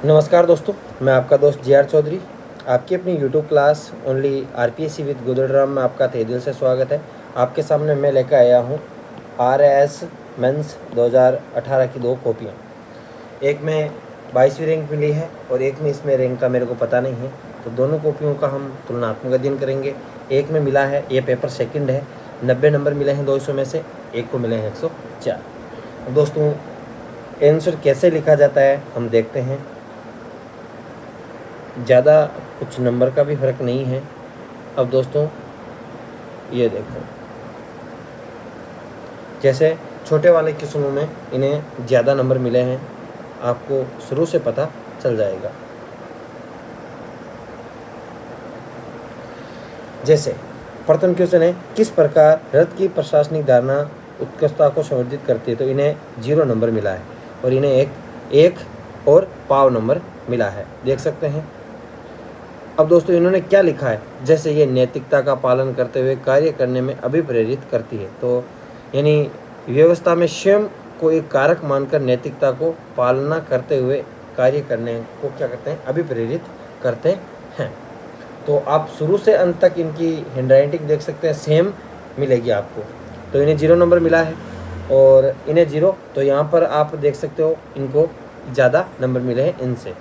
नमस्कार दोस्तों, मैं आपका दोस्त JR चौधरी। आपकी अपनी YouTube class only RPSC with Gudadram में आपका तहे दिल से स्वागत है। आपके सामने मैं लेकर आया हूँ RAS मेंस 2018 की 2 कॉपियाँ। एक में 22वीं रैंक मिली है और एक में इसमें रैंक का मेरे को पता नहीं है, तो दोनों कॉपियों का हम तुलनात्मक अध्ययन करेंगे। एक में मिला है, ये पेपर सेकंड है, 90 नंबर मिले हैं 200 में से, एक को मिले हैं 104। दोस्तों, आंसर कैसे लिखा जाता है हम देखते हैं। ज़्यादा कुछ नंबर का भी फ़र्क नहीं है। अब दोस्तों ये देखो, जैसे छोटे वाले क्वेश्चनों में इन्हें ज़्यादा नंबर मिले हैं, आपको शुरू से पता चल जाएगा। जैसे प्रथम क्वेश्चन है, किस प्रकार रथ की प्रशासनिक धारणा उत्कृष्टता को संवर्धित करती है, तो इन्हें 0 नंबर मिला है और इन्हें एक और पाव नंबर मिला है, देख सकते हैं। अब दोस्तों इन्होंने क्या लिखा है, जैसे ये नैतिकता का पालन करते हुए कार्य करने में अभिप्रेरित करती है, तो यानी व्यवस्था में स्वयं को एक कारक मानकर नैतिकता को पालना करते हुए कार्य करने को क्या करते हैं, अभिप्रेरित करते हैं। तो आप शुरू से अंत तक इनकी हैंडराइटिंग देख सकते हैं, सेम मिलेगी आपको। तो इन्हें 0 नंबर मिला है और इन्हें 0, तो यहाँ पर आप देख सकते हो इनको ज़्यादा नंबर मिले हैं इनसे।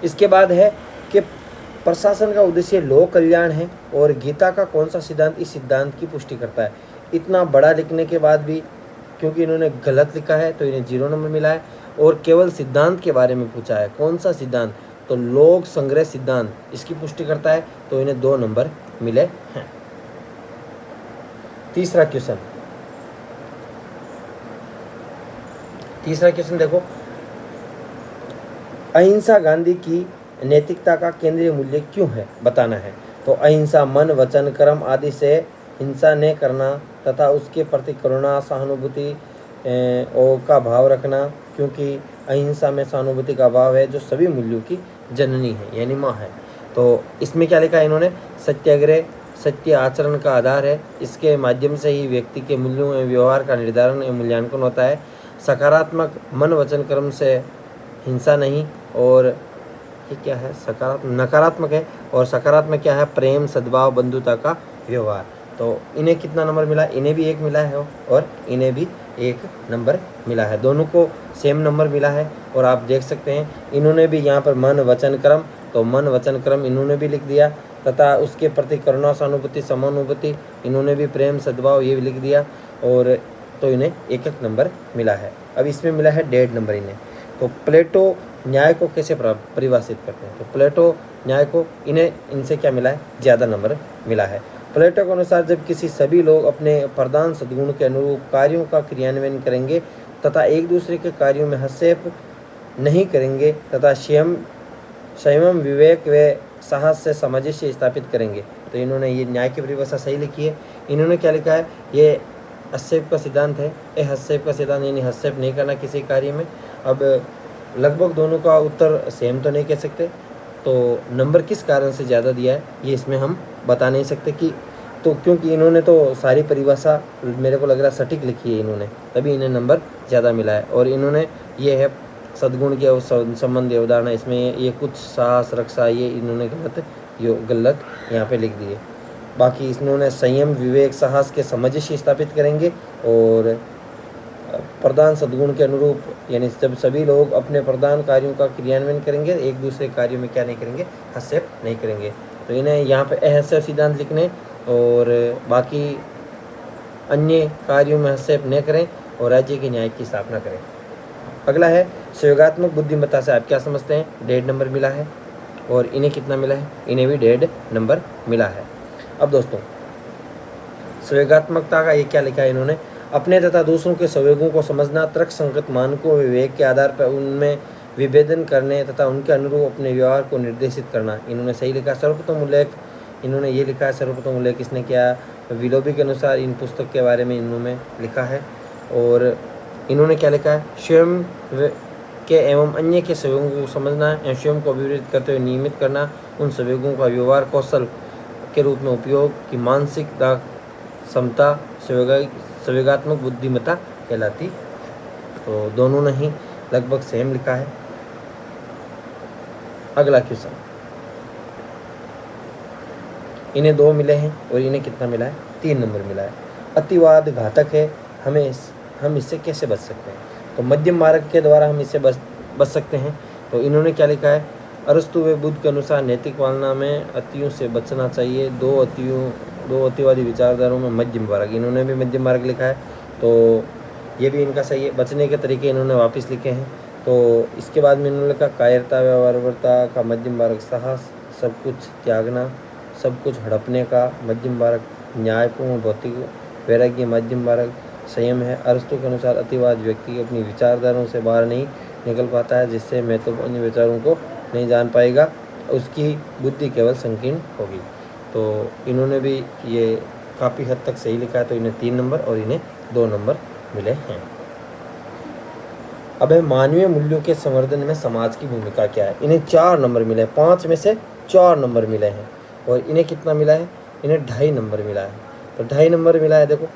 इसके बाद है कि प्रशासन का उद्देश्य लोक कल्याण है और गीता का कौन सा सिद्धांत इस सिद्धांत की पुष्टि करता है। इतना बड़ा लिखने के बाद भी क्योंकि इन्होंने गलत लिखा है तो इन्हें 0 नंबर मिला है और केवल सिद्धांत के बारे में पूछा है, कौन सा सिद्धांत, तो लोक संग्रह सिद्धांत इसकी पुष्टि करता है, तो इन्हें 2 नंबर मिले हैं। तीसरा क्वेश्चन देखो, अहिंसा गांधी की नैतिकता का केंद्रीय मूल्य क्यों है, बताना है। तो अहिंसा मन वचन कर्म आदि से हिंसा न करना तथा उसके प्रति करुणा सहानुभूति का भाव रखना, क्योंकि अहिंसा में सहानुभूति का भाव है जो सभी मूल्यों की जननी है, यानी माँ है। तो इसमें क्या लिखा है इन्होंने, सत्याग्रह सत्य आचरण का आधार है, इसके माध्यम से ही व्यक्ति के मूल्यों एवं व्यवहार का निर्धारण एवं मूल्यांकन होता है। सकारात्मक मन वचन कर्म से हिंसा नहीं, और ये क्या है, नकारात्मक है, और सकारात्मक क्या है, प्रेम सद्भाव बंधुता का व्यवहार। तो इन्हें कितना नंबर मिला, इन्हें भी 1 मिला है और इन्हें भी 1 नंबर मिला है, दोनों को सेम नंबर मिला है। और आप देख सकते हैं इन्होंने भी यहाँ पर मन वचन कर्म, तो मन वचन कर्म इन्होंने भी लिख दिया, तथा उसके प्रति करुणा सहानुभूति समानुभूति इन्होंने भी प्रेम सद्भाव ये भी लिख दिया, और तो इन्हें 1 नंबर मिला है। अब इसमें मिला है 1.5 नंबर इन्हें। तो प्लेटो न्याय को कैसे परिभाषित करते हैं, तो प्लेटो न्याय को इनसे क्या मिला है, ज़्यादा नंबर मिला है। प्लेटो के अनुसार जब किसी सभी लोग अपने प्रधान सद्गुण के अनुरूप कार्यों का क्रियान्वयन करेंगे तथा एक दूसरे के कार्यों में हस्तक्षेप नहीं करेंगे तथा संयम विवेक व साहस से सामंजस्य स्थापित करेंगे, तो इन्होंने ये न्याय की परिभाषा सही लिखी है। इन्होंने क्या लिखा है, ये हस्तक्षेप का सिद्धांत है, ये हस्तक्षेप का सिद्धांत यानी हस्तक्षेप नहीं करना किसी कार्य में। अब लगभग दोनों का उत्तर सेम तो नहीं कह सकते, तो नंबर किस कारण से ज़्यादा दिया है ये इसमें हम बता नहीं सकते कि, तो क्योंकि इन्होंने तो सारी परिभाषा मेरे को लग रहा है सटीक लिखी है इन्होंने, तभी इन्हें नंबर ज़्यादा मिला है। और इन्होंने ये है सद्गुण के संबंध उदाहरण, इसमें ये कुछ साहस रक्षा ये इन्होंने गलत यहाँ पे लिख दिए। बाकी इन्होंने संयम विवेक साहस के सामंजस्य स्थापित करेंगे और प्रधान सद्गुण के अनुरूप, यानी जब सभी लोग अपने प्रधान कार्यों का क्रियान्वयन करेंगे, एक दूसरे कार्यों में क्या नहीं करेंगे, हस्तक्षेप नहीं करेंगे, तो इन्हें यहाँ पे अहस्तक्षेप सिद्धांत लिखने और बाकी अन्य कार्यों में हस्तक्षेप न करें और राज्य के न्याय की स्थापना करें। अगला है सहयोगात्मक बुद्धिमत्ता से आप क्या समझते हैं, 1.5 नंबर मिला है और इन्हें कितना मिला है, इन्हें भी 1.5 नंबर मिला है। अब दोस्तों सहयोगात्मकता का ये क्या लिखा है इन्होंने, अपने तथा दूसरों के सहयोगों को समझना, तर्क संगत मानकों विवेक के आधार पर उनमें विभेदन करने तथा उनके अनुरूप अपने व्यवहार को निर्देशित करना, इन्होंने सही लिखा। सर्वप्रथम उल्लेख इन्होंने ये लिखा है, सर्वप्रथम उल्लेख किसने किया, विलोबी के अनुसार इन पुस्तक के बारे में इन्होंने लिखा है। और इन्होंने क्या लिखा है, स्वयं के एवं अन्य के सहयोगों को समझना एवं स्वयं को अभिवृद्ध करते हुए नियमित करना, उन सहयोगों का व्यवहार कौशल के रूप में उपयोग की मानसिकता क्षमता संवेगात्मक बुद्धिमत्ता कहलाती। तो दोनों ने ही लगभग सेम लिखा है। अगला क्वेश्चन, इन्हें 2 मिले हैं और इन्हें कितना मिला है? 3 नंबर मिला है। अतिवाद घातक है, हम इससे कैसे बच सकते हैं? तो मध्यम मार्ग के द्वारा हम इससे बच सकते हैं। तो इन्होंने क्या लिखा है? अरस्तु व बुद्ध के अनुसार नैतिक पालना में अतियों से बचना चाहिए। दो अतिवादी विचारधाराओं में मध्यम मार्ग, इन्होंने भी मध्यम मार्ग लिखा है, तो ये भी इनका सही है। बचने के तरीके इन्होंने वापस लिखे हैं। तो इसके बाद में इन्होंने लिखा कायरता व बर्बरता का मध्यम मार्ग, साहस, सब कुछ त्यागना, सब कुछ हड़पने का मध्यम मार्ग, न्यायपूर्ण भौतिक वैराग्य मध्यम मार्ग, संयम है। अरस्तु के अनुसार अतिवाद व्यक्ति अपनी विचारधाराओं से बाहर नहीं निकल पाता है, जिससे महत्वपूर्ण विचारों को नहीं जान पाएगा, उसकी बुद्धि केवल संकीर्ण होगी। तो इन्होंने भी ये काफ़ी हद तक सही लिखा है, तो इन्हें 3 नंबर और इन्हें 2 नंबर मिले हैं। अब है मानवीय मूल्यों के संवर्धन में समाज की भूमिका क्या है? इन्हें 4 नंबर मिले हैं, 5 में से 4 नंबर मिले हैं। और इन्हें कितना मिला है? इन्हें 2.5 नंबर मिला है। तो 2.5 नंबर मिला है। देखो,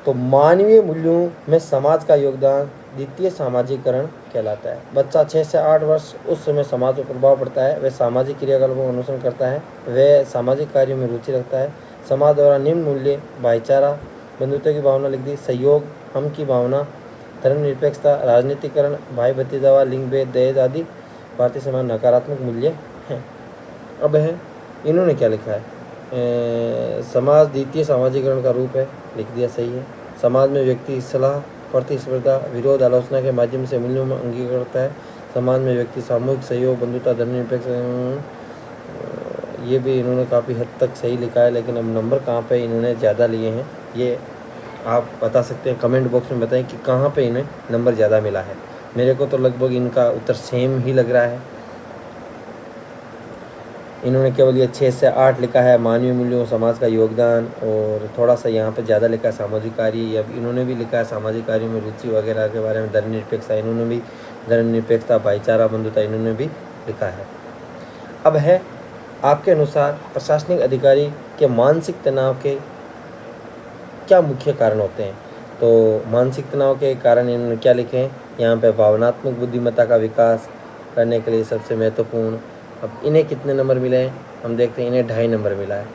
तो मानवीय मूल्यों में समाज का योगदान द्वितीय सामाजिकरण कहलाता है। बच्चा 6 से 8 वर्ष, उस समय समाज पर प्रभाव पड़ता है, वह सामाजिक क्रियाकलापों का अनुसरण करता है, वह सामाजिक कार्यों में रुचि रखता है। समाज द्वारा निम्न मूल्य भाईचारा, बंधुत्व की भावना लिख दी, सहयोग, हम की भावना, धर्मनिरपेक्षता, राजनीतिकरण, भाई भतीजावाद, लिंग भेद, दहेज आदि भारतीय समाज नकारात्मक मूल्य हैं। अब है इन्होंने क्या लिखा है? समाज द्वितीय सामाजिकरण का रूप है, लिख दिया, सही है। समाज में व्यक्ति सलाह, प्रतिस्पर्धा, विरोध, आलोचना के माध्यम से मूल्यों में अंगीकार करता है। समाज में व्यक्ति सामूहिक सहयोग, बंधुता, धर्मनिरपेक्ष, ये भी इन्होंने काफ़ी हद तक सही लिखा है। लेकिन अब नंबर कहाँ पे इन्होंने ज़्यादा लिए हैं, ये आप बता सकते हैं, कमेंट बॉक्स में बताएं कि कहाँ पे इन्हें नंबर ज़्यादा मिला है। मेरे को तो लगभग इनका उत्तर सेम ही लग रहा है। इन्होंने केवल ये 6 से 8 लिखा है, मानवीय मूल्यों, समाज का योगदान, और थोड़ा सा यहाँ पे ज़्यादा लिखा है सामाजिक कार्य। अब इन्होंने भी लिखा है सामाजिक कार्यों में रुचि वगैरह के बारे में, धर्मनिरपेक्षता, इन्होंने भी धर्मनिरपेक्षता, भाईचारा, बंधुता, इन्होंने भी लिखा है। अब है आपके अनुसार प्रशासनिक अधिकारी के मानसिक तनाव के क्या मुख्य कारण होते हैं? तो मानसिक तनाव के कारण इन्होंने क्या लिखे हैं यहाँ पे? भावनात्मक बुद्धिमत्ता का विकास करने के लिए सबसे महत्वपूर्ण। अब इन्हें कितने नंबर मिले हैं हम देखते हैं। इन्हें 2.5 नंबर मिला है।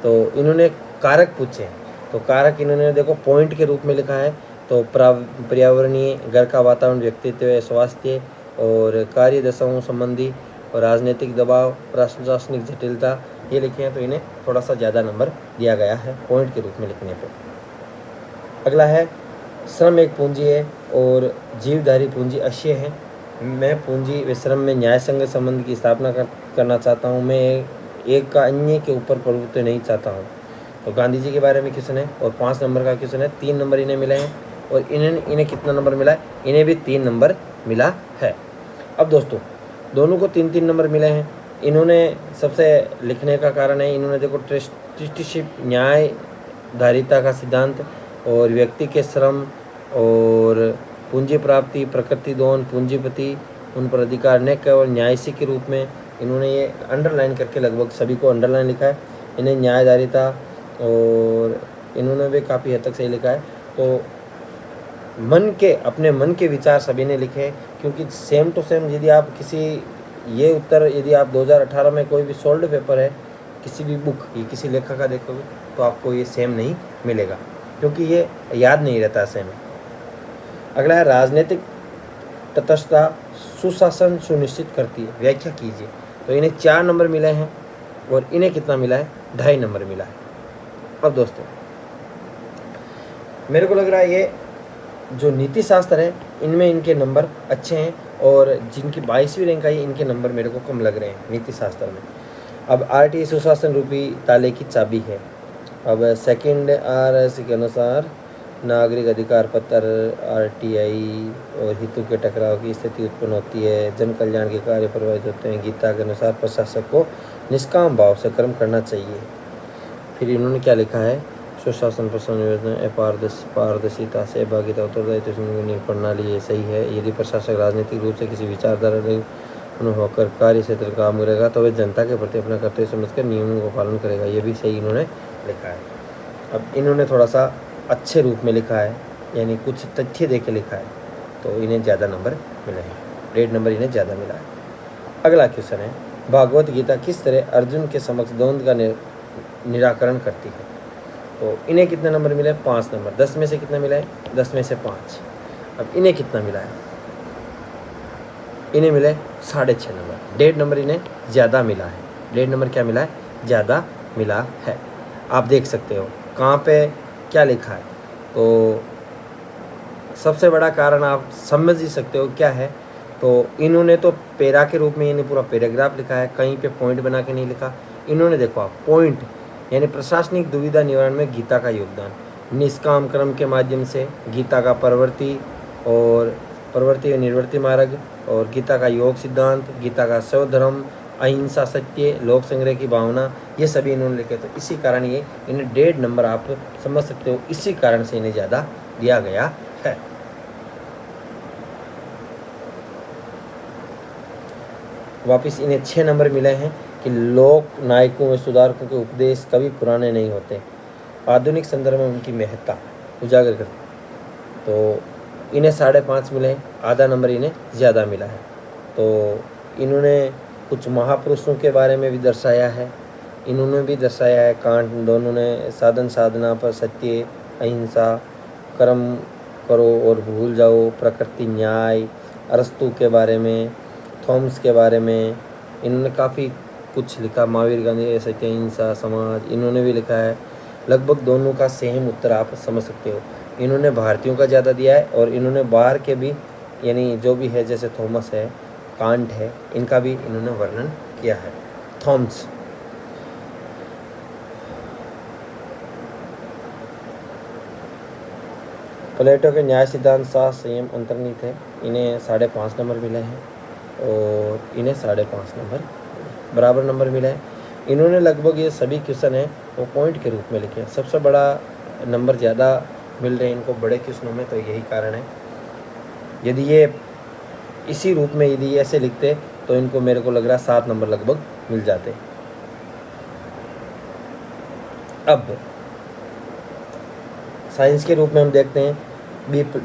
तो इन्होंने कारक पूछे हैं, तो कारक इन्होंने देखो पॉइंट के रूप में लिखा है। तो पर्यावरणीय, घर का वातावरण, व्यक्तित्व, स्वास्थ्य और कार्य दशाओं संबंधी, और राजनीतिक दबाव, प्रशासनिक जटिलता, ये लिखे हैं। तो इन्हें थोड़ा सा ज़्यादा नंबर दिया गया है पॉइंट के रूप में लिखने पर। अगला है श्रम एक पूंजी है और जीवधारी पूंजी अक्षय है। मैं पूंजी व श्रम में न्याय संगत संबंध की स्थापना करना चाहता हूँ। मैं एक का अन्य के ऊपर प्रभुत्व नहीं चाहता हूँ। तो गांधी जी के बारे में क्वेश्चन है और 5 नंबर का क्वेश्चन है। 3 नंबर इन्हें मिले हैं और इन्हें कितना नंबर मिला है? इन्हें भी 3 नंबर मिला है। अब दोस्तों, दोनों को 3-3 नंबर मिले हैं। इन्होंने सबसे लिखने का कारण है, इन्होंने देखो ट्रस्टीशिप, न्यायधारिता का सिद्धांत, और व्यक्ति के श्रम और पूंजी प्राप्ति, प्रकृति दोन, पूंजीपति, उन पर अधिकार, न केवल न्यायसी के रूप में। इन्होंने ये अंडरलाइन करके लगभग सभी को अंडरलाइन लिखा है। इन्हें न्यायधारिता, और इन्होंने भी काफ़ी हद तक सही लिखा है। तो अपने मन के विचार सभी ने लिखे, क्योंकि सेम टू सेम यदि आप ये उत्तर यदि आप 2018 में कोई भी सोल्ड पेपर है, किसी भी बुक, ये किसी लेखक का देखोगे तो आपको ये सेम नहीं मिलेगा, क्योंकि ये याद नहीं रहता सेम। अगला है राजनीतिक तटस्थता सुशासन सुनिश्चित करती है, व्याख्या कीजिए। तो इन्हें 4 नंबर मिले हैं और इन्हें कितना मिला है? 2.5 नंबर मिला है। अब दोस्तों, मेरे को लग रहा है ये जो नीति शास्त्र है इनमें इनके नंबर अच्छे हैं, और जिनकी 22वीं रैंक आई इनके नंबर मेरे को कम लग रहे हैं नीति शास्त्र में। अब RTI सुशासन रूपी ताले की चाबी है। अब सेकंड RS के अनुसार नागरिक अधिकार पत्र, RTI और हितों के टकराव की स्थिति उत्पन्न होती है, जन कल्याण के कार्य प्रभावित होते हैं। गीता के अनुसार प्रशासक को निष्काम भाव से कर्म करना चाहिए। फिर इन्होंने क्या लिखा है? सुशासन प्रशासन योजना, पारदर्शिता, सहभागिता, उत्तरदायित्व प्रणाली, ये सही है। यदि प्रशासक राजनीतिक रूप से किसी विचारधारा होकर कार्य क्षेत्र काम करेगा तो वह जनता के प्रति अपना कर्तव्य समझकर नियमों का पालन करेगा, ये भी सही इन्होंने लिखा है। अब इन्होंने थोड़ा सा अच्छे रूप में लिखा है, यानी कुछ तथ्य दे के लिखा है, तो इन्हें ज़्यादा नंबर मिले हैं। 1.5 नंबर इन्हें ज़्यादा मिला है। अगला क्वेश्चन है, भागवत गीता किस तरह अर्जुन के समक्ष द्वंद्व का निराकरण करती है। तो इन्हें कितने नंबर मिले? 5 नंबर। 10 में से कितना मिला है? 10 में से 5। अब इन्हें कितना मिला है? इन्हें मिले 6.5 नंबर। 1.5 नंबर इन्हें ज़्यादा मिला है। 1.5 नंबर क्या मिला है? ज़्यादा मिला है। आप देख सकते हो कहाँ पे क्या लिखा है। तो सबसे बड़ा कारण आप समझ ही सकते हो क्या है। तो इन्होंने तो पेरा के रूप में इन्हें पूरा पैराग्राफ लिखा है, कहीं पे पॉइंट बना के नहीं लिखा। इन्होंने देखो आप पॉइंट यानी प्रशासनिक दुविधा निवारण में गीता का योगदान, निष्काम कर्म के माध्यम से गीता का प्रवृत्ति और निर्वृत्ति मार्ग, और गीता का योग सिद्धांत, गीता का स्वधर्म, अहिंसा, सत्य, लोक संग्रह की भावना, ये सभी इन्होंने लिखे। तो इसी कारण ये इन्हें 1.5 नंबर आप समझ सकते हो, इसी कारण से इन्हें ज़्यादा दिया गया है। वापिस इन्हें 6 नंबर मिले हैं कि लोक नायकों व सुधारकों के उपदेश कभी पुराने नहीं होते, आधुनिक संदर्भ में उनकी महत्ता उजागर करते। तो इन्हें 5.5 मिले हैं, आधा नंबर इन्हें ज़्यादा मिला है। तो इन्होंने कुछ महापुरुषों के बारे में भी दर्शाया है, इन्होंने भी दर्शाया है। कांट दोनों ने साधन साधना पर सत्य, अहिंसा, कर्म करो और भूल जाओ, प्रकृति न्याय, अरस्तु के बारे में, थॉमस के बारे में इन्होंने काफ़ी कुछ लिखा। महावीर गांधी, सत्य, अहिंसा, समाज, इन्होंने भी लिखा है। लगभग दोनों का सेम उत्तर आप समझ सकते हो। इन्होंने भारतीयों का ज़्यादा दिया है और इन्होंने बाहर के भी, यानी जो भी है, जैसे थॉमस है, कांट है, इनका भी इन्होंने वर्णन किया है। थॉमस, प्लेटो के न्याय सिद्धांत, साहस, संयम अंतर्निहित है, इन्हें 5.5 नंबर मिले हैं और इन्हें 5.5 नंबर बराबर नंबर मिले हैं। इन्होंने लगभग ये सभी क्वेश्चन हैं वो पॉइंट के रूप में लिखे हैं। सबसे बड़ा नंबर ज़्यादा मिल रहे हैं इनको बड़े क्वेश्चनों में, तो यही कारण है। यदि ये इसी रूप में यदि ऐसे लिखते तो इनको मेरे को लग रहा है 7 नंबर लगभग मिल जाते। अब साइंस के रूप में हम देखते हैं,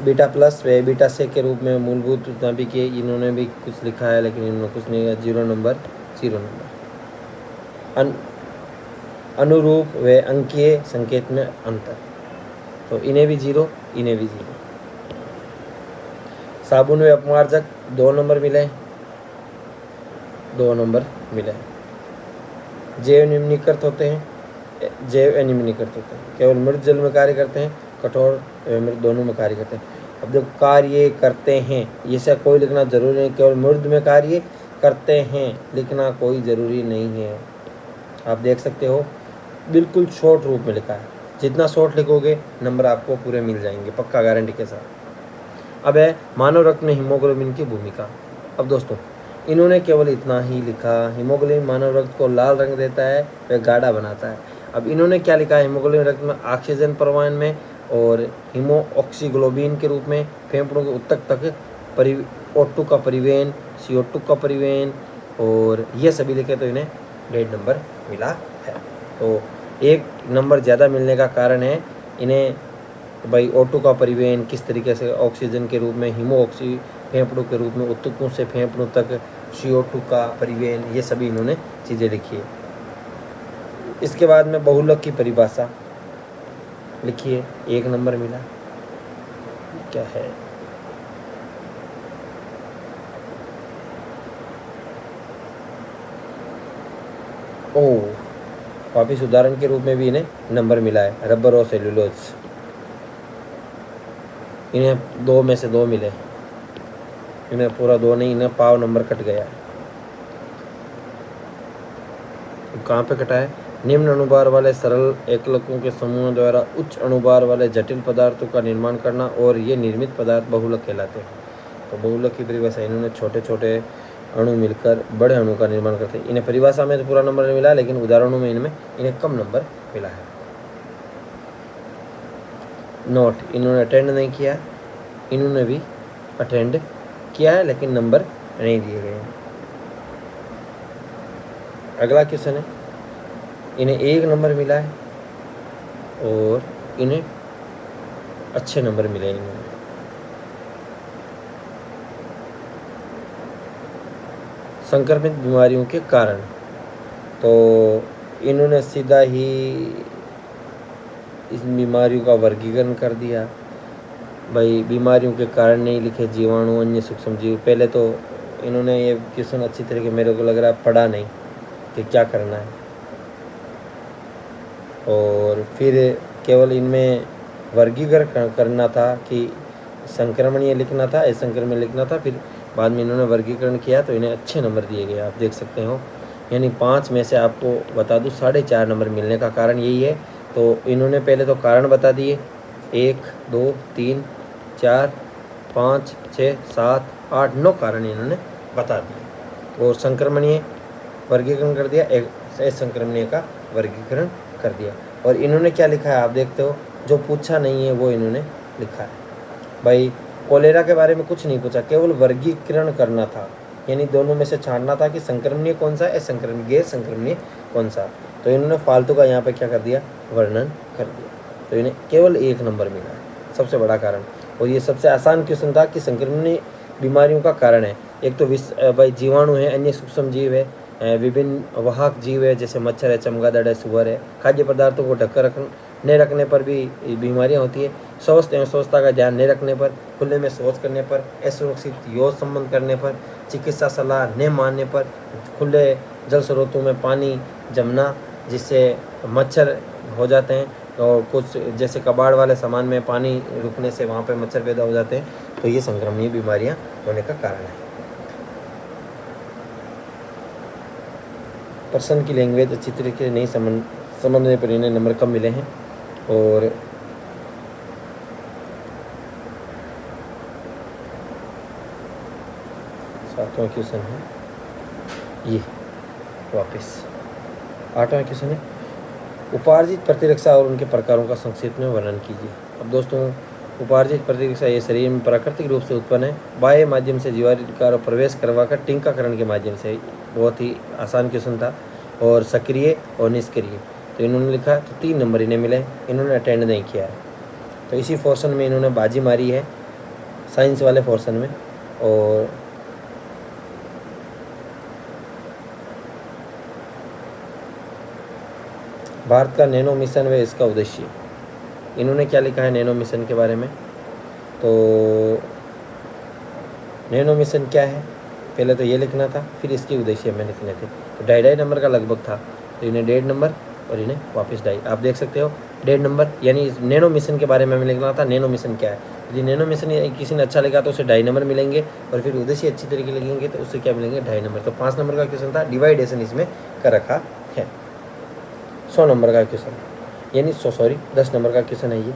बीटा प्लस व बीटा से के रूप में मूलभूत नाभिकीय, इन्होंने भी कुछ लिखा है लेकिन इन्होंने कुछ नहीं किया। 0 नंबर। अनुरूप व अंकीय संकेत में अंतर, तो इन्हें भी 0, इन्हें भी 0। साबुन व अपमार्जक 2 नंबर मिले, 2 नंबर मिले। जैव निम्नीकृत होते हैं, जैव अनिम्नीकृत होते हैं, केवल मृत जल में कार्य करते हैं, कठोर एवं मृत दोनों में कार्य करते हैं। अब देखो कार्य करते हैं, ये से कोई लिखना जरूरी नहीं, केवल मृत में कार्य करते हैं लिखना कोई ज़रूरी नहीं है। आप देख सकते हो बिल्कुल शॉर्ट रूप में लिखा है, जितना शॉर्ट लिखोगे नंबर आपको पूरे मिल जाएंगे पक्का गारंटी के साथ। अब है मानव रक्त में हीमोग्लोबिन की भूमिका। अब दोस्तों इन्होंने केवल इतना ही लिखा, हीमोग्लोबिन मानव रक्त को लाल रंग देता है, वह गाढ़ा बनाता है। अब इन्होंने क्या लिखा है, हीमोग्लोबिन रक्त में ऑक्सीजन परिवहन में और हीमोऑक्सीग्लोबिन के रूप में फेफड़ों के उत्तक तक O2 का परिवहन, CO2 का परिवहन, और ये सभी लिखे तो इन्हें 1.5 नंबर मिला है। तो 1 नंबर ज़्यादा मिलने का कारण है इन्हें भाई O2 का परिवहन किस तरीके से ऑक्सीजन के रूप में, हीमोऑक्सी फेफड़ों के रूप में, उत्तकों से फेफड़ों तक CO2 का परिवहन, ये सभी इन्होंने चीज़ें लिखी है। इसके बाद में बहुलक की परिभाषा लिखिए, 1 नंबर मिला। क्या है, वापिस उदाहरण के रूप में भी इन्हें नंबर मिला है। रबर और सेलुलोज, इन्हें 2 में से 2 मिले, इन्हें पूरा 2 नहीं, इन्हें पाव नंबर कट गया है। कहाँ पे कटा है, निम्न अणुभार वाले सरल एकलकों के समूह द्वारा उच्च अणुभार वाले जटिल पदार्थों का निर्माण करना, और ये निर्मित पदार्थ बहुलक कहलाते हैं। तो बहुलक की परिभाषा, इन्होंने छोटे छोटे अणु मिलकर बड़े अणु का निर्माण करते हैं। इन्हें परिभाषा में तो पूरा नंबर नहीं मिला, लेकिन उदाहरणों में इन्हें कम नंबर मिला है। नोट, इन्होंने अटेंड नहीं किया, इन्होंने भी अटेंड किया है लेकिन नंबर नहीं दिए गए हैं। अगला क्वेश्चन है, इन्हें 1 नंबर मिला है और इन्हें अच्छे नंबर मिले। इन्हें संक्रमित बीमारियों के कारण। तो इन्होंने सीधा ही इस बीमारियों का वर्गीकरण कर दिया। भाई बीमारियों के कारण नहीं लिखे, जीवाणु, अन्य सूक्ष्म जीव। पहले तो इन्होंने ये क्वेश्चन अच्छी तरीके, मेरे को लग रहा है पढ़ा नहीं कि क्या करना है, और फिर केवल इनमें वर्गीकरण करना था कि संक्रमणीय लिखना था, असंक्रमणीय लिखना था। फिर बाद में इन्होंने वर्गीकरण किया तो इन्हें अच्छे नंबर दिए गए, आप देख सकते हो। यानी 5 में से आपको बता दूं 4.5 नंबर मिलने का कारण यही है। तो इन्होंने पहले तो कारण बता दिए, 1 2 3 4 5 6 7 8 9 कारण इन्होंने बता दिए, और संक्रमणीय वर्गीकरण कर दिया, असंक्रमणीय का वर्गीकरण कर दिया। और इन्होंने क्या लिखा है आप देखते हो, जो पूछा नहीं है वो इन्होंने लिखा है। भाई कोलेरा के बारे में कुछ नहीं पूछा, केवल वर्गीकरण करना था, यानी दोनों में से छांटना था कि संक्रमणीय कौन सा है, असंक्रमणीय गैर संक्रमणीय कौन सा। तो इन्होंने फालतू का यहाँ पे क्या कर दिया, वर्णन कर दिया। तो इन्हें केवल 1 नंबर मिला है, सबसे बड़ा कारण। और ये सबसे आसान क्वेश्चन था कि संक्रमणीय बीमारियों का कारण है। एक तो भाई जीवाणु है, अन्य सूक्ष्म जीव है, विभिन्न वाहक जीव है, जैसे मच्छर है, चमगादड़ है, सुअर है। खाद्य पदार्थों को ढककर नहीं रखने पर भी बीमारियां होती है। स्वस्थ एवं स्वच्छता का ध्यान नहीं रखने पर, खुले में शौच करने पर, असुरक्षित यौन संबंध करने पर, चिकित्सा सलाह नहीं मानने पर, खुले जल स्रोतों में पानी जमना जिससे मच्छर हो जाते हैं, और कुछ जैसे कबाड़ वाले सामान में पानी रुकने से वहाँ पे मच्छर पैदा हो जाते हैं, तो ये संक्रमणीय बीमारियां होने का कारण है। पर्सन की लैंग्वेज अच्छी तरीके से नहीं समझने पर इन्हें नंबर कम मिले हैं। और सातवां क्वेश्चन है ये, वापस 8वां क्वेश्चन है, उपार्जित प्रतिरक्षा और उनके प्रकारों का संक्षेप में वर्णन कीजिए। अब दोस्तों, उपार्जित प्रतिरक्षा ये शरीर में प्राकृतिक रूप से उत्पन्न है, बाह्य माध्यम से जीवाणु प्रवेश करवाकर टीकाकरण के माध्यम से। बहुत ही आसान क्वेश्चन था। और सक्रिय और निष्क्रिय, तो इन्होंने लिखा तो 3 नंबर इन्हें मिले, इन्होंने अटेंड नहीं किया है। तो इसी पोर्शन में इन्होंने बाजी मारी है, साइंस वाले पोर्शन में। और भारत का नैनो मिशन व इसका उद्देश्य, इन्होंने क्या लिखा है नैनो मिशन के बारे में। तो नैनो मिशन क्या है, पहले तो ये लिखना था, फिर इसके उद्देश्य में लिखने थे। तो 2.5 नंबर का लगभग था, तो इन्हें 1.5 नंबर और इन्हें वापस 2.5। आप देख सकते हो 1.5 नंबर, यानी नैनो मिशन के बारे में हमें लिखना था, नैनो मिशन क्या है। यदि नैनो मिशन किसी ने अच्छा लिखा तो उसे 2.5 नंबर मिलेंगे, और फिर उद्देश्य अच्छी तरीके लिखेंगे तो उससे क्या मिलेंगे, 2.5 नंबर। तो 5 नंबर का क्वेश्चन था, डिवाइडेशन इसमें कर रखा है। 100 नंबर का क्वेश्चन, यानी 10 नंबर का क्वेश्चन है ये।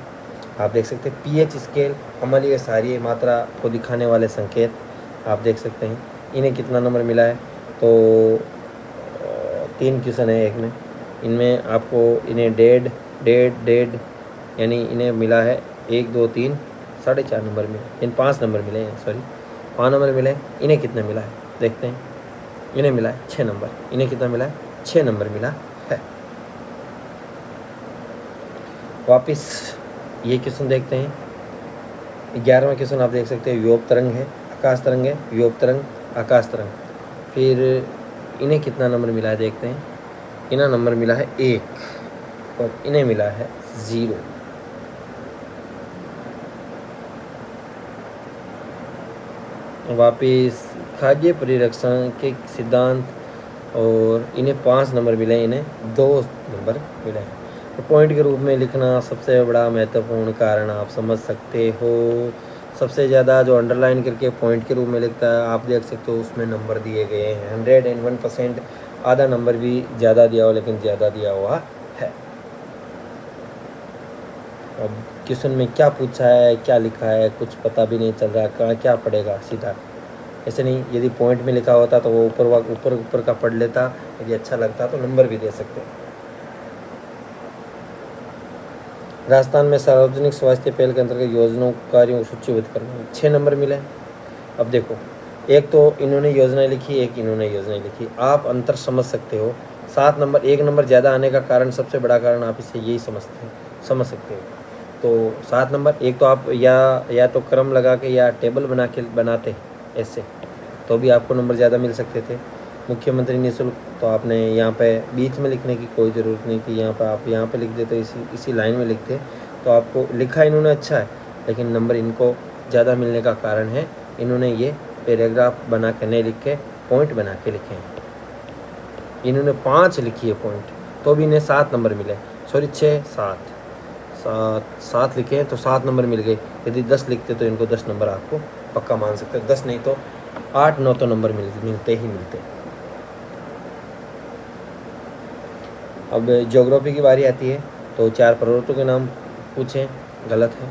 आप देख सकते हैं पीएच स्केल, अम्लीय क्षारीय मात्रा को दिखाने वाले संकेत, आप देख सकते हैं। इन्हें कितना नंबर मिला है, तो 3 क्वेश्चन है एक में, इनमें आपको इन्हें डेढ़ यानी इन्हें मिला है 1 2 3 4.5 नंबर मिले, इन 5 नंबर मिले हैं, 5 नंबर मिले हैं। इन्हें कितना मिला है देखते हैं, इन्हें मिला है 6 नंबर। इन्हें कितना मिला है, 6 नंबर मिला है। वापिस ये क्वेश्चन देखते हैं, 11वां क्वेश्चन आप देख सकते हैं, व्योम तरंग है, आकाश तरंग है, व्योम तरंग, आकाश तरंग। फिर इन्हें कितना नंबर मिला है देखते हैं, इन्हें नंबर मिला है 1 और इन्हें मिला है 0। वापिस खाद्य परिरक्षण के सिद्धांत, और इन्हें 5 नंबर मिले, इन्हें 2 नंबर मिले। तो पॉइंट के रूप में लिखना सबसे बड़ा महत्वपूर्ण कारण आप समझ सकते हो। सबसे ज़्यादा जो अंडरलाइन करके पॉइंट के रूप में लिखता है, आप देख सकते हो उसमें नंबर दिए गए हैं 101%। आधा नंबर भी ज़्यादा दिया हुआ, लेकिन ज़्यादा दिया हुआ है। अब क्वेश्चन में क्या पूछा है, क्या लिखा है, कुछ पता भी नहीं चल रहा, कहाँ क्या पढ़ेगा सीधा। ऐसे नहीं, यदि पॉइंट में लिखा होता तो वो ऊपर का पढ़ लेता, यदि अच्छा लगता तो नंबर भी दे सकते हैं। राजस्थान में सार्वजनिक स्वास्थ्य पहल के अंतर्गत योजनाओं कार्यों को सूचीबद्ध करना, 6 नंबर मिले। अब देखो, एक तो इन्होंने योजनाएं लिखी, एक इन्होंने योजनाएं लिखी, आप अंतर समझ सकते हो। 7 नंबर, 1 नंबर ज़्यादा आने का कारण, सबसे बड़ा कारण आप इसे यही समझ सकते हो। तो 7 नंबर, एक तो आप या तो क्रम लगा के या टेबल बनाते ऐसे, तो भी आपको नंबर ज़्यादा मिल सकते थे। मुख्यमंत्री निःशुल्क, तो आपने यहाँ पे बीच में लिखने की कोई ज़रूरत नहीं थी, यहाँ पे आप यहाँ पे लिख देते, इसी लाइन में लिखते तो आपको लिखा इन्होंने अच्छा है, लेकिन नंबर इनको ज़्यादा मिलने का कारण है इन्होंने ये पैराग्राफ बना के नहीं लिखे, पॉइंट बना के लिखे हैं। इन्होंने 5 लिखी है पॉइंट, तो भी इन्हें 7 नंबर मिले, सॉरी 6 7 लिखे हैं तो 7 नंबर मिल गए। यदि 10 लिखते तो इनको 10 नंबर आपको पक्का मान सकते हो, 10 नहीं तो 8-9 तो नंबर मिलते ही मिलते। अब ज्योग्राफी की बारी आती है, तो 4 पर्वतों के नाम पूछें, गलत है।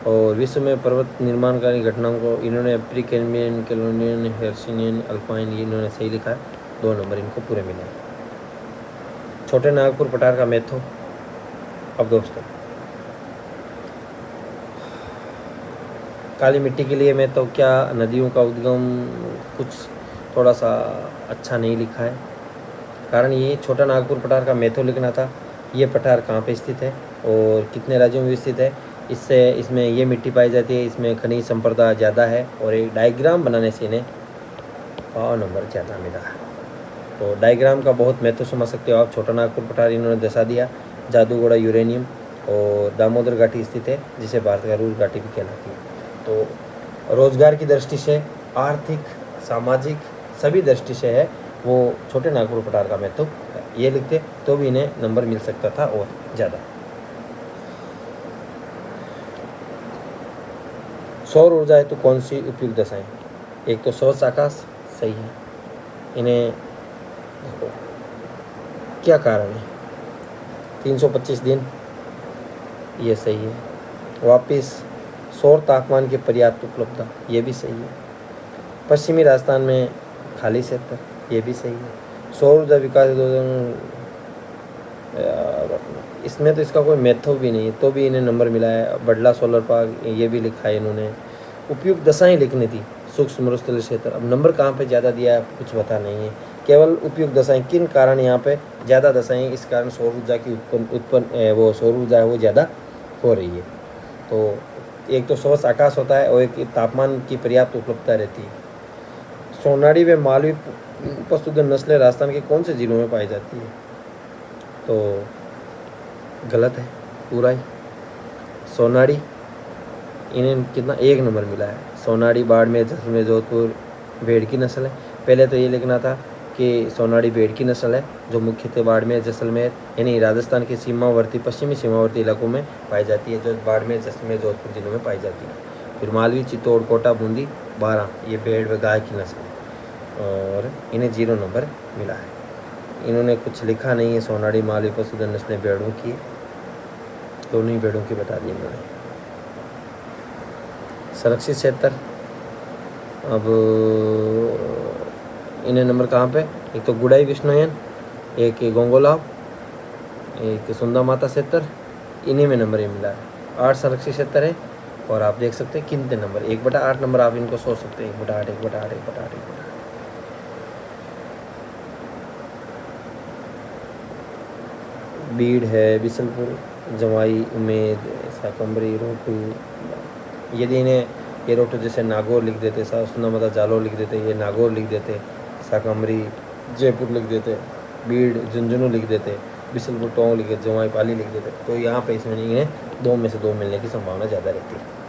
और विश्व में पर्वत निर्माणकारी घटनाओं को इन्होंने प्री कैम्ब्रियन, कैलोनियन, हेर्सिनियन, अल्पाइन, ये इन्होंने सही लिखा है, 2 नंबर इनको पूरे मिले हैं। छोटे नागपुर पठार का मैथो। अब दोस्तों, काली मिट्टी के लिए मैं तो क्या नदियों का उद्गम कुछ थोड़ा सा अच्छा नहीं लिखा है, कारण ये छोटा नागपुर पठार का मैथो लिखना था। ये पठार कहाँ पे स्थित है और कितने राज्यों में स्थित है, इसमें ये मिट्टी पाई जाती है, इसमें खनिज संपदा ज़्यादा है, और एक डायग्राम बनाने से इन्हें 5 नंबर ज़्यादा मिला है। तो डायग्राम का बहुत महत्व समझ सकते हो आप। छोटा नागपुर पठार इन्होंने दर्शा दिया, जादूगोड़ा यूरेनियम और दामोदर घाटी स्थित है, जिसे भारत का रूर घाटी भी कहलाती है। तो रोजगार की दृष्टि से, आर्थिक, सामाजिक सभी दृष्टि से है वो छोटे नागपुर पठार का महत्व ये लिखते तो भी इन्हें नंबर मिल सकता था और ज़्यादा। सौर ऊर्जा है तो कौन सी उपयुक्त दशाएं, एक तो स्वच्छ आकाश सही है, इन्हें देखो क्या कारण है, 325 दिन ये सही है, वापिस सौर तापमान की पर्याप्त उपलब्धता ये भी सही है, पश्चिमी राजस्थान में खाली क्षेत्र ये भी सही है, सौर ऊर्जा विकास इसमें तो इसका कोई मेथड भी नहीं है तो भी इन्हें नंबर मिला है। बडला सोलर पार्क ये भी लिखा है इन्होंने। उपयुक्त दशाएं लिखनी थी, सूक्ष्म मरुस्थलीय क्षेत्र, अब नंबर कहाँ पे ज़्यादा दिया है कुछ पता नहीं है, केवल उपयुक्त दशाएं किन कारण यहाँ पे ज़्यादा दशाएं, इस कारण सौर ऊर्जा की वो सौर ऊर्जा है वो ज़्यादा हो रही है। तो एक तो स्वच्छ आकाश होता है और एक तापमान की पर्याप्त उपलब्धता रहती है। सोनाड़ी व मालवी पशुधन नस्लें राजस्थान के कौन से जिलों में पाई जाती है, तो गलत है पूरा ही। सोनाड़ी इन्हें कितना 1 नंबर मिला है। सोनाड़ी बाड़मेर, जैसलमेर, जोधपुर भेड़ की नस्ल है। पहले तो ये लिखना था कि सोनाड़ी भेड़ की नस्ल है जो मुख्यतः बाड़मेर, जैसलमेर यानी राजस्थान के सीमावर्ती पश्चिमी सीमावर्ती इलाकों में पाई जाती है, जो बाड़मेर, जैसलमेर, जोधपुर जिलों में पाई जाती है। फिर मालवी, चित्तौड़, कोटा, बूंदी, 12 ये भेड़ व गाय की नस्ल है और इन्हें 0 नंबर मिला है। इन्होंने कुछ लिखा नहीं है। सोनाड़ी, मालवी पशुधन नस्लें भेड़ों की, दोनों ही भेड़ों की बता दी इन्होंने। संरक्षित क्षेत्र, अब इन्हें नंबर कहाँ पे, एक तो गुड़ाई विष्णुयन, एक गोंगोलाव, एक सुंदा माता क्षेत्र, इन्हीं में नंबर ये मिला है। 8 संरक्षित क्षेत्र है और आप देख सकते हैं कितने नंबर, 1/8 नंबर आप इनको सोच सकते हैं, 1/8, 1/8, 1/8, 1/8। बीड़ है, बिशनपुर, जवाई, उमेद, साकम्बरी, रोटू, यदि इन्हें ये रोटू जैसे नागौर लिख देते, सुंदा माता जालौर लिख देते, ये नागौर लिख देते, साकम्बरी जयपुर लिख देते, बीड़ झुंझुनू लिख देते, बिशनपुर टोंक लिख देते, जवाई पाली लिख देते, तो यहाँ पे इसमें इन्हें 2 में से 2 मिलने की संभावना ज़्यादा रहती है।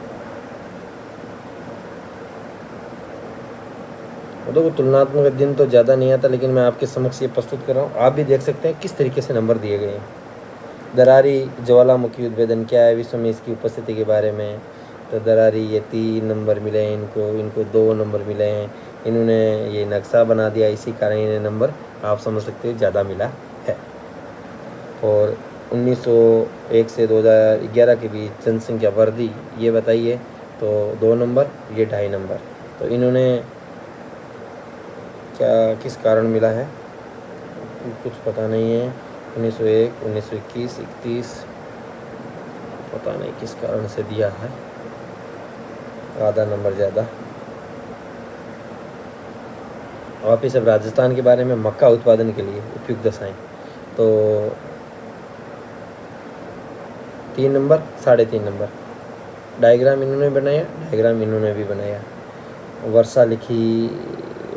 तो तुलनात्मक अध्ययन तो ज़्यादा नहीं आता, लेकिन मैं आपके समक्ष ये प्रस्तुत कर रहा हूँ, आप भी देख सकते हैं किस तरीके से नंबर दिए गए हैं। दरारी ज्वालामुखी उद्भेदन क्या है, विश्व में इसकी उपस्थिति के बारे में, तो दरारी ये 3 नंबर मिले हैं इनको 2 नंबर मिले हैं। इन्होंने ये नक्शा बना दिया, इसी कारण इन्हें नंबर आप समझ सकते हैं ज़्यादा मिला है। और 1901 से 2011 के बीच जनसंख्या वृद्धि ये बताइए, तो 2 नंबर, ये 2.5 नंबर। तो इन्होंने क्या किस कारण मिला है कुछ पता नहीं है। 1901, 1921, 31 पता नहीं किस कारण से दिया है, आधा नंबर ज़्यादा। वापिस अब राजस्थान के बारे में, मक्का उत्पादन के लिए उपयुक्त दशाएं, तो 3 नंबर, 3.5 नंबर। डायग्राम इन्होंने बनाया, डायग्राम इन्होंने भी बनाया। वर्षा लिखी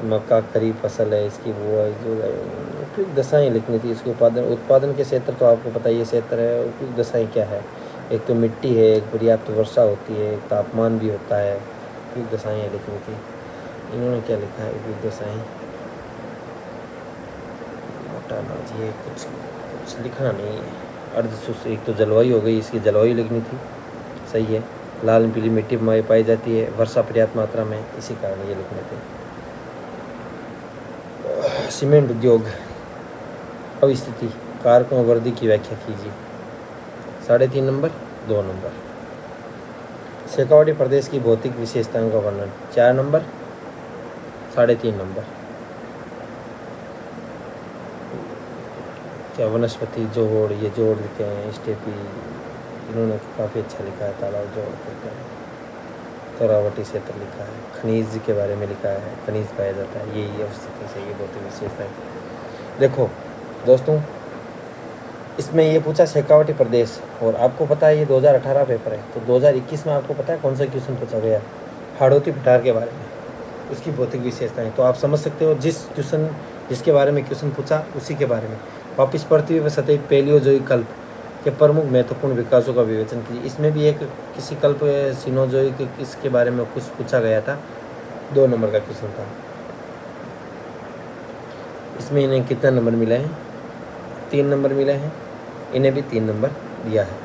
मक्का खरीफ फसल है इसकी, वो है जो उपयुक्त दशाएँ लिखनी थी। इसके उत्पादन के क्षेत्र तो आपको पता ही है क्षेत्र है। उपयुक्त दशाएँ क्या है? एक तो मिट्टी है, एक पर्याप्त वर्षा होती है, एक तापमान भी होता है। उपयुक्त दशाएँ लिखनी थी। इन्होंने क्या लिखा है उपयुक्त दशाएँ? मोटा अनाज, ये कुछ लिखना नहीं है। अर्धशुष्क, एक तो जलवायु हो गई, इसकी जलवायु लिखनी थी, सही है। लाल पीली मिट्टी में पाई जाती है, वर्षा पर्याप्त मात्रा में, इसी कारण ये लिखने थे। सीमेंट उद्योग अवस्थिति कारकों वर्दी की व्याख्या कीजिए। 3.5 नंबर, 2 नंबर। शेखावाटी प्रदेश की भौतिक विशेषताओं का वर्णन 4 नंबर, 3.5 नंबर। क्या वनस्पति जोड़, ये जोड़ लिखे हैं स्टेपी, इन्होंने काफ़ी अच्छा लिखा है। तालाब जोड़ करके तोरावटी क्षेत्र लिखा है। खनिज के बारे में लिखा है, खनिज पाया जाता है, यही अवस्थिति से ये भौतिक विशेषता है। देखो दोस्तों, इसमें ये पूछा शेखावाटी प्रदेश, और आपको पता है ये 2018 पेपर है, तो 2021 में आपको पता है कौन सा क्वेश्चन पूछा गया? हाड़ौती पठार के बारे में, उसकी भौतिक विशेषताएं। तो आप समझ सकते हो जिसके बारे में क्वेश्चन पूछा उसी के बारे में। वापिस पृथ्वी पर सतही पैलियोजोइक कल्प के प्रमुख महत्वपूर्ण विकासों का विवेचन कीजिए। इसमें भी एक किसी कल्प सिनोजोइक इसके बारे में कुछ पूछा गया था, 2 नंबर का क्वेश्चन था। इसमें इन्हें कितना नंबर मिले हैं? 3 नंबर मिले हैं। इन्हें भी 3 नंबर दिया है।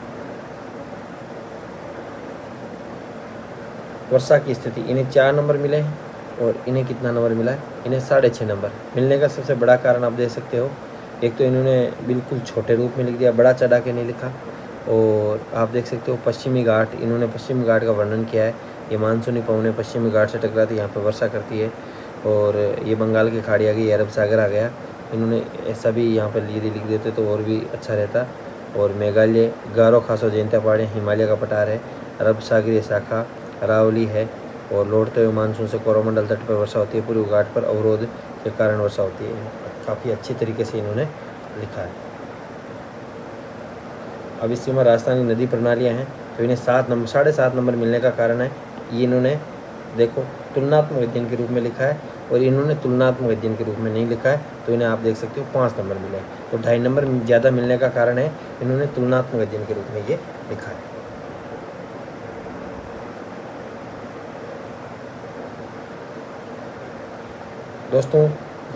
वर्षा की स्थिति, इन्हें 4 नंबर मिले हैं, और इन्हें कितना नंबर मिला है? इन्हें 6.5 नंबर मिलने का सबसे बड़ा कारण आप देख सकते हो। एक तो इन्होंने बिल्कुल छोटे रूप में लिख दिया, बड़ा चढ़ा के नहीं लिखा। और आप देख सकते हो पश्चिमी घाट, इन्होंने पश्चिमी घाट का वर्णन किया है। ये मानसूनी पवनें पश्चिमी घाट से टकराती, यहाँ पर वर्षा करती है। और ये बंगाल की खाड़ी आ गई, अरब सागर आ गया। इन्होंने ऐसा भी यहाँ पर लिख देते तो और भी अच्छा रहता। और मेघालय, गारो खासो जयंतिया पहाड़ियाँ, हिमालय का पठार है, अरब सागरीय शाखा अरावली है। और लौटते हुए मानसून से कोरोमंडल तट पर वर्षा होती है। पूर्व घाट पर अवरोध के कारण वर्षा होती है। काफ़ी अच्छी तरीके से इन्होंने लिखा है। अब इस सीमा राजस्थानी नदी प्रणालियाँ हैं, तो इन्हें 7.5 नंबर मिलने का कारण है ये इन्होंने देखो तुलनात्मक अध्ययन के रूप में लिखा है, और इन्होंने तुलनात्मक अध्ययन के रूप में नहीं लिखा है, तो इन्हें आप देख सकते हो 5 नंबर मिले हैं। तो 2.5 नंबर ज़्यादा मिलने का कारण है इन्होंने तुलनात्मक अध्ययन के रूप में ये लिखा है। दोस्तों,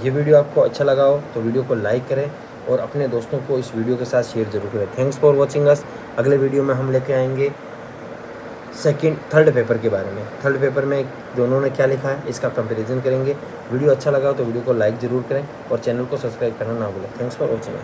ये वीडियो आपको अच्छा लगा हो तो वीडियो को लाइक करें, और अपने दोस्तों को इस वीडियो के साथ शेयर जरूर करें। Thanks for watching us. अगले वीडियो में हम लेके आएंगे थर्ड पेपर के बारे में। थर्ड पेपर में दोनों ने क्या लिखा है इसका कंपैरिजन करेंगे। वीडियो अच्छा लगा हो तो वीडियो को लाइक ज़रूर करें, और चैनल को सब्सक्राइब करना ना भूलें। Thanks for watching us.